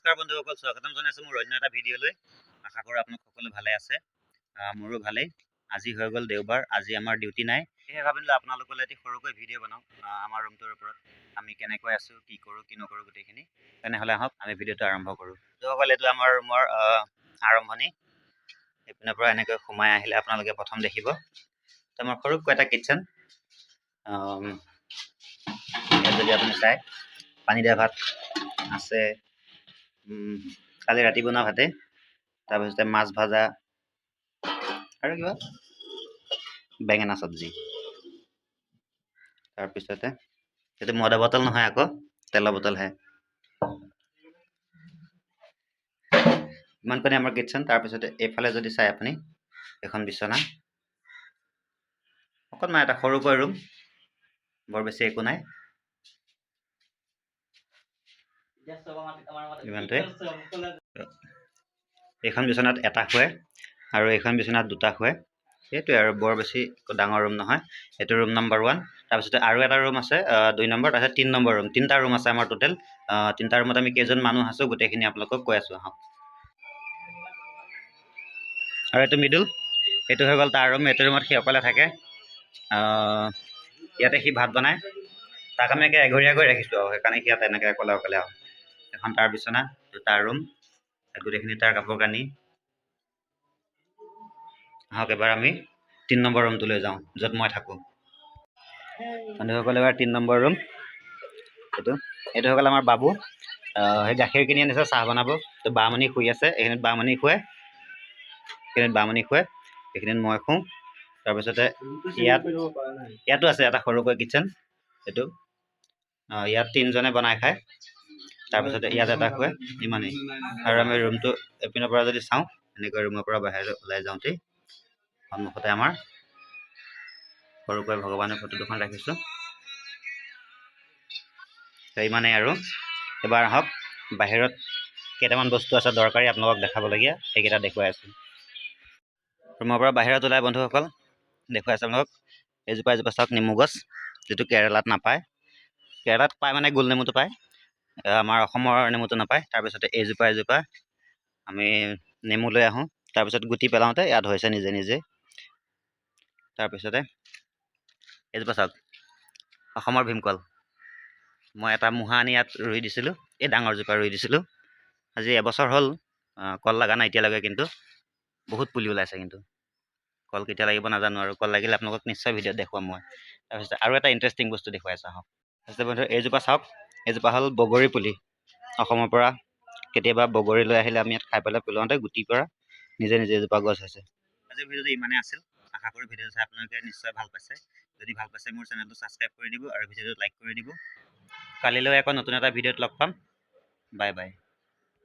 নমস্কাৰ বন্ধুসকল, স্বাগতম জনাইছোঁ মোৰ অন্য এটা ভিডিঅ'লৈ। আশা কৰোঁ আপোনালোক সকলো ভালে আছে। মোৰো ভালেই। আজি হৈ গ'ল দেওবাৰ, আজি আমাৰ ডিউটি নাই। সেয়েহে ভাবিলোঁ আপোনালোকলৈ এটি সৰুকৈ ভিডিঅ' বনাওঁ আমাৰ ৰুমটোৰ ওপৰত। আমি কেনেকৈ আছোঁ, কি কৰোঁ কি নকৰোঁ গোটেইখিনি। তেনেহ'লে আহক আমি ভিডিঅ'টো আৰম্ভ কৰোঁ। বন্ধুসকল, এইটো আমাৰ ৰুমৰ আৰম্ভণি। এইপিনৰ পৰা এনেকৈ সোমাই আহিলে আপোনালোকে প্ৰথম দেখিব আমাৰ সৰুকৈ এটা কিটচেন। ইয়াত যদি আপুনি চাই পানী দিয়া ভাত আছে, কালি ৰাতি বনোৱা ভাতে, তাৰপিছতে মাছ ভাজা আৰু কিবা বেঙেনা চব্জি। তাৰপিছতে এইটো মদা বটল নহয়, আকৌ তেলৰ বটলহে। ইমানকণে আমাৰ কিটচেন। তাৰপিছতে এইফালে যদি চাই আপুনি, এখন বিচনা, অকণমান এটা সৰুকৈ ৰুম, বৰ বেছি একো নাই। ইমানটোৱে। এইখন বিচনাত এটা শুৱে আৰু এইখন বিচনাত দুটা শুৱে। সেইটোৱে আৰু বৰ বেছি ডাঙৰ ৰুম নহয়। এইটো ৰুম নম্বৰ 1। তাৰপিছতে আৰু এটা ৰুম আছে 2 নম্বৰ, তাৰপিছত 3 নম্বৰ ৰুম। 3টা ৰুম আছে আমাৰ টোটেল। 3টা ৰুমত আমি কেইজন মানুহ আছোঁ গোটেইখিনি আপোনালোকক কৈ আছোঁ আহক। আৰু এইটো মিডল, এইটো হৈ গ'ল তাৰ ৰুম। এইটো ৰুমত সি অকলে থাকে। ইয়াতে সি ভাত বনায়। তাক আমি একে এঘৰীয়াকৈ ৰাখিছোঁ আৰু সেইকাৰণে সি ইয়াত এনেকৈ অকলে অকলে আৰু। এখন তাৰ বিচনা, তাৰ ৰুম, গোটেইখিনি তাৰ কাপোৰ কানি। আহক এবাৰ আমি 3 নম্বৰ ৰুমটোলৈ যাওঁ, য'ত মই থাকোঁ। বন্ধুসকল, এবাৰ 3 নম্বৰ ৰুম। এইটো হৈ গ'ল আমাৰ বাবু। সেই গাখীৰ কিনি আনিছে চাহ বনাব। তো বামণি শুই আছে, এইখিনিত বামণি শুৱে, এইখিনিত বামণি শুৱে, এইখিনিত মই শুওঁ। তাৰপিছতে ইয়াতো আছে এটা সৰুকৈ কিটচেন। এইটো ইয়াত 3জনে বনাই খায়। তাৰপিছতে ইয়াত এটা শুৱে, ইমানেই। আৰু আমি ৰুমটো এপিনৰ পৰা যদি চাওঁ, এনেকৈ ৰুমৰ পৰা বাহিৰলৈ ওলাই যাওঁতেই সন্মুখতে আমাৰ সৰুকৈ ভগৱানৰ ফটো দুখন ৰাখিছোঁ। ইমানেই আৰু। এবাৰ আহক, বাহিৰত কেইটামান বস্তু আছে দৰকাৰী আপোনালোকক দেখাবলগীয়া, সেইকেইটা দেখুৱাই আছোঁ। ৰুমৰ পৰা বাহিৰত ওলাই বন্ধুসকল দেখুৱাই আছোঁ আপোনালোকক। এজোপা চাওক নেমু গছ, যিটো কেৰেলাত নাপায়। কেৰেলাত পায় মানে গোল নেমুটো পায়, আমাৰ অসমৰ নেমুটো নাপায়। তাৰপিছতে এজোপা আমি নেমু লৈ আহোঁ, তাৰপিছত গুটি পেলাওঁতে ইয়াত হৈছে নিজে নিজে। তাৰপিছতে এজোপা চাওক, অসমৰ ভীমকল। মই এটা মুহা আনি ইয়াত ৰুই দিছিলোঁ, এই ডাঙৰজোপা ৰুই দিছিলোঁ। আজি এবছৰ হ'ল, কল লগা নাই এতিয়ালৈকে, কিন্তু বহুত পুলি ওলাইছে। কিন্তু কল কেতিয়া লাগিব নাজানো, আৰু কল লাগিলে আপোনালোকক নিশ্চয় ভিডিঅ'ত দেখুৱাম মই। তাৰপিছত আৰু এটা ইণ্টাৰেষ্টিং বস্তু দেখুৱাই আছোঁ আহক। তাৰপিছত বন্ধু এইজোপা চাওক, এইজোপা হ'ল বগৰী পুলি। অসমৰ পৰা কেতিয়াবা বগৰী লৈ আহিলে আমি ইয়াত খাই পেলাই পেলাওঁতে গুটিৰ পৰা নিজে নিজে এজোপা গছ হৈছে। আজিৰ ভিডিঅ'টো ইমানেই আছিল। আশা কৰোঁ ভিডিঅ'টো চাই আপোনালোকে নিশ্চয় ভাল পাইছে। যদি ভাল পাইছে মোৰ চেনেলটো ছাবস্ক্ৰাইব কৰি দিব আৰু ভিডিঅ'টো লাইক কৰি দিব। কালিলৈ আকৌ নতুন এটা ভিডিঅ'ত লগ পাম। Bye bye.